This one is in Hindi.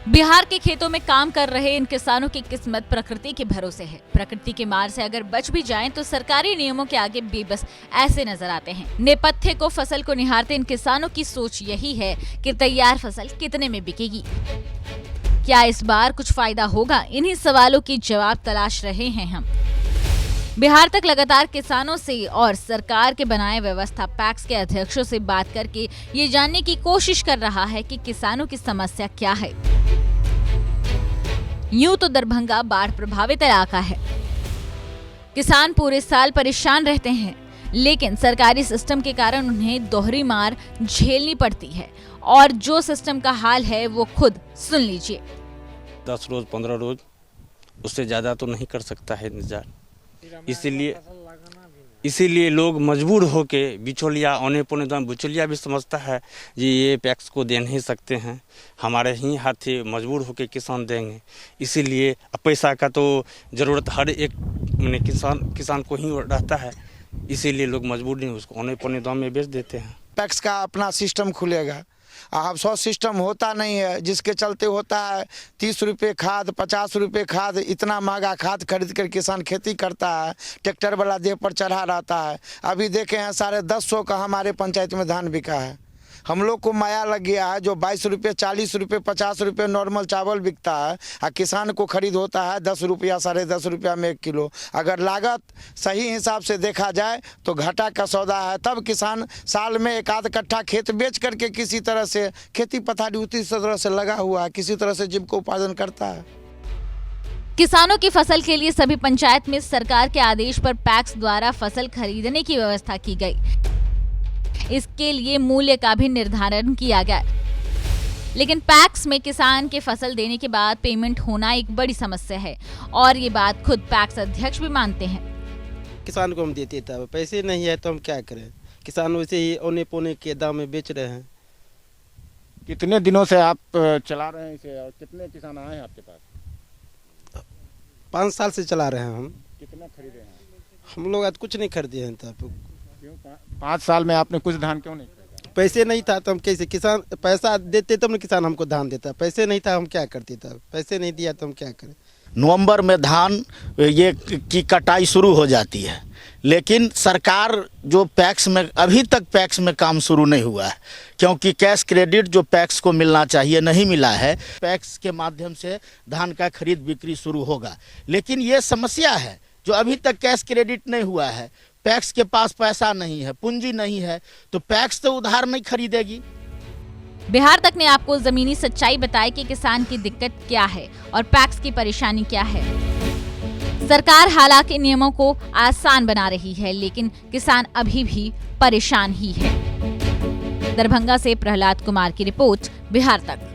बिहार के खेतों में काम कर रहे इन किसानों की किस्मत प्रकृति के भरोसे है। प्रकृति की मार से अगर बच भी जाएं तो सरकारी नियमों के आगे बेबस ऐसे नजर आते हैं। नेपथ्य को फसल को निहारते इन किसानों की सोच यही है कि तैयार फसल कितने में बिकेगी। क्या इस बार कुछ फायदा होगा? इन्हीं सवालों की जवाब तलाश रहे हैं हम। बिहार तक लगातार किसानों से और सरकार के बनाए व्यवस्था पैक्स के अध्यक्षों से बात करके ये जानने की कोशिश कर रहा है कि किसानों की समस्या क्या है। यूं तो दरभंगा बाढ़ प्रभावित इलाका है। किसान पूरे साल परेशान रहते हैं, लेकिन सरकारी सिस्टम के कारण उन्हें दोहरी मार झेलनी पड़ती है। और जो सिस्टम का हाल है वो खुद सुन लीजिए। 10 रोज 15 रोज उससे ज्यादा तो नहीं कर सकता है इंतजार। इसीलिए लोग मजबूर होके बिचौलिया औने पौने दाम बिचौलिया भी समझता है जी ये पैक्स को दे नहीं सकते हैं, हमारे ही हाथी मजबूर होके किसान देंगे। इसीलिए पैसा का तो ज़रूरत हर एक किसान को ही रहता है, इसीलिए लोग मजबूर नहीं उसको औने पौने दाम में बेच देते हैं। पैक्स का अपना सिस्टम खुलेगा, अब 100 सिस्टम होता नहीं है, जिसके चलते होता है 30 रुपये खाद 50 रुपये खाद, इतना महंगा खाद खरीद कर किसान खेती करता है, ट्रैक्टर वाला देह पर चढ़ा रहता है। अभी देखे हैं 1050 का हमारे पंचायत में धान बिका है। हम लोग को माया लग गया है, जो 22 रुपये 40 रुपये 50 रुपये नॉर्मल चावल बिकता है और किसान को खरीद होता है 10 रुपया 10.5 रुपया में 1 किलो। अगर लागत सही हिसाब से देखा जाए तो घाटा का सौदा है। तब किसान साल में 1 कट्ठा खेत बेच करके किसी तरह से खेती पथारी उसी तरह से लगा हुआ है, किसी तरह से जीविकोपार्जन करता है। किसानों की फसल के लिए सभी पंचायत में सरकार के आदेश पर पैक्स द्वारा फसल खरीदने की व्यवस्था की गई। इसके लिए मूल्य का भी निर्धारण किया गया, लेकिन पैक्स में किसान के फसल देने के बाद पेमेंट होना एक बड़ी समस्या है और ये बात खुद पैक्स अध्यक्ष भी मानते हैं। किसान को हम देते थे, पैसे नहीं है तो हम क्या करें। किसान वैसे ही औने पौने के दाम में बेच रहे हैं। कितने दिनों से आप चला रहे हैं इसे और कितने किसान आए हैं आपके पास? 5 साल से चला रहे हैं हम। कितना खरीदे हैं? हम लोग आज कुछ नहीं खरीदे हैं। तब 5 साल में आपने कुछ धान क्यों नहीं खरीदा? पैसे नहीं था तो हम कैसे, किसान पैसा देते तब न किसान हमको धान देता। पैसे नहीं था हम क्या करते थे, पैसे नहीं दिया तो हम क्या करें। नवंबर में धान ये की कटाई शुरू हो जाती है, लेकिन सरकार जो पैक्स में अभी तक पैक्स में काम शुरू नहीं हुआ है, क्योंकि कैश क्रेडिट जो पैक्स को मिलना चाहिए नहीं मिला है। पैक्स के माध्यम से धान का खरीद बिक्री शुरू होगा, लेकिन ये समस्या है जो अभी तक कैश क्रेडिट नहीं हुआ है। पैक्स के पास पैसा नहीं है, पूंजी नहीं है, तो पैक्स तो उधार नहीं खरीदेगी। बिहार तक ने आपको जमीनी सच्चाई बताई कि किसान की दिक्कत क्या है और पैक्स की परेशानी क्या है। सरकार हालांकि नियमों को आसान बना रही है, लेकिन किसान अभी भी परेशान ही है। दरभंगा से प्रहलाद कुमार की रिपोर्ट, बिहार तक।